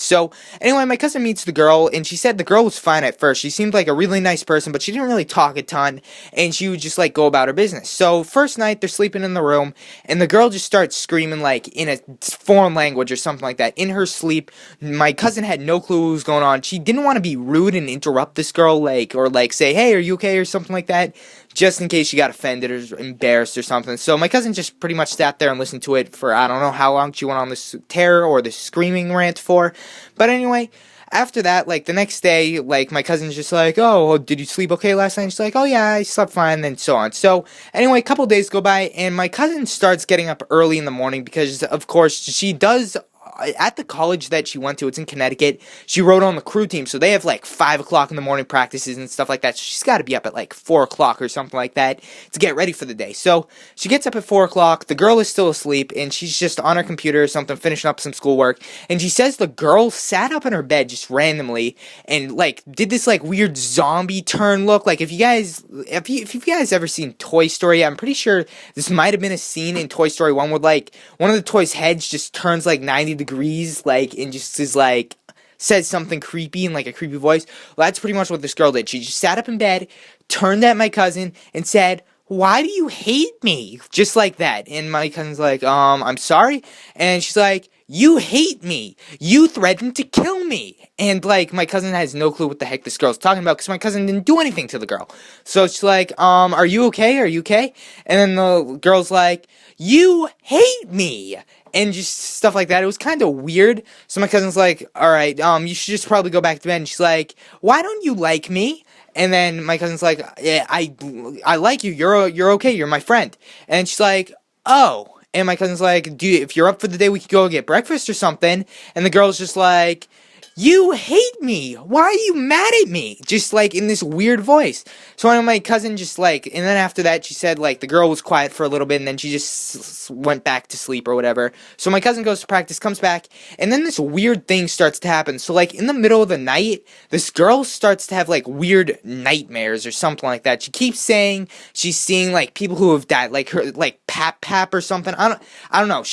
So, anyway, my cousin meets the girl, and she said the girl was fine at first. She seemed like a really nice person, but she didn't really talk a ton, and she would just, like, go about her business. So, first night, they're sleeping in the room, and the girl just starts screaming, like, in a foreign language or something like that. In her sleep, my cousin had no clue what was going on. She didn't want to be rude and interrupt this girl, like, or, like, say, hey, are you okay, or something like that, just in case she got offended or embarrassed or something. So my cousin just pretty much sat there and listened to it for I don't know how long she went on this terror or this screaming rant for. But anyway, after that, like the next day, like my cousin's just like, oh, did you sleep okay last night? And she's like, oh yeah, I slept fine, and so on. So anyway, a couple days go by, and my cousin starts getting up early in the morning because, of course, she does at the college that she went to. It's in Connecticut. She rode on the crew team, so they have like 5 o'clock in the morning practices and stuff like that. So she's got to be up at like 4 o'clock or something like that to get ready for the day. So she gets up at 4 o'clock. The girl is still asleep, and she's just on her computer or something, finishing up some schoolwork. And she says the girl sat up in her bed just randomly and like did this like weird zombie turn look. Like if you guys ever seen Toy Story, I'm pretty sure this might have been a scene in Toy Story 1 where like one of the toys' heads just turns like 90 degrees, like, and just is like says something creepy in like a creepy voice. Well, that's pretty much what this girl did. She just sat up in bed, turned at my cousin, and said, "Why do you hate me?" Just like that. And my cousin's like, I'm sorry. And she's like, "You hate me. You threatened to kill me." And like my cousin has no clue what the heck this girl's talking about because my cousin didn't do anything to the girl. So she's like, are you okay? Are you okay? And then the girl's like, "You hate me." And just stuff like that. It was kind of weird. So my cousin's like, all right, you should just probably go back to bed. And she's like, "Why don't you like me?" And then my cousin's like, "Yeah, I like you. You're okay. You're my friend." And she's like, "Oh." And my cousin's like, if you're up for the day, we could go get breakfast or something." And the girl's just like, "You hate me. Why are you mad at me?" Just like in this weird voice. So I know my cousin just like, and then after that, she said like the girl was quiet for a little bit, and then she just went back to sleep or whatever. So my cousin goes to practice, comes back, and then this weird thing starts to happen. So like in the middle of the night, this girl starts to have like weird nightmares or something like that. She keeps saying she's seeing like people who have died, like her, like Pap or something. I don't know.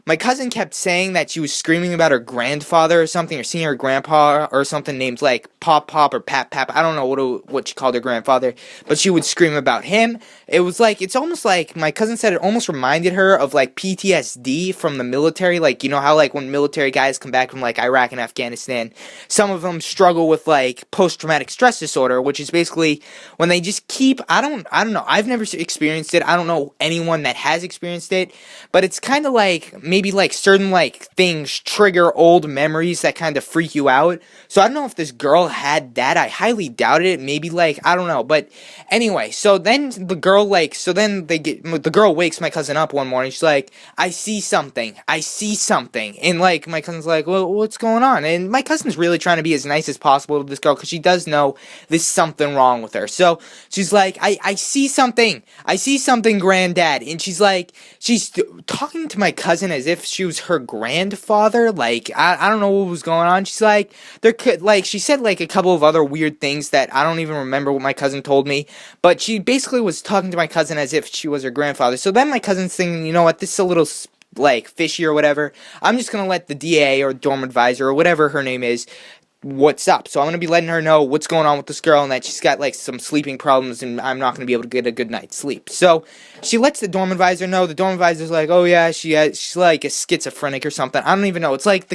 My cousin kept saying that she was screaming about her grandfather or something, or seeing her grandpa or something named like Pop or Pap. I don't know what she called her grandfather, but she would scream about him. It was like, it's almost like, my cousin said it almost reminded her of like PTSD from the military. Like, you know how like when military guys come back from like Iraq and Afghanistan, some of them struggle with like post-traumatic stress disorder, which is basically when they just keep, I don't know, I've never experienced it. I don't know anyone that has experienced it, but it's kind of like maybe like certain like things trigger old memories that kind of freak you out. So I don't know if this girl had that. I highly doubted it. Maybe like, I don't know. But anyway, so then the girl the girl wakes my cousin up one morning. She's like, I see something. And like my cousin's like, well, what's going on? And my cousin's really trying to be as nice as possible to this girl because she does know there's something wrong with her. So she's like, I see something. Granddad. And she's like, she's talking to my cousin as if she was her grandfather. Like, I don't know what was going on. She's like, she said like a couple of other weird things that I don't even remember what my cousin told me, but she basically was talking to my cousin as if she was her grandfather. So then my cousin's thinking, you know what, this is a little like fishy or whatever. I'm just gonna let the DA or dorm advisor or whatever her name is what's up. So I'm going to be letting her know what's going on with this girl and that she's got like some sleeping problems and I'm not going to be able to get a good night's sleep. So she lets the dorm advisor know. The dorm advisor's like, oh yeah, she's like a schizophrenic or something. I don't even know. It's like the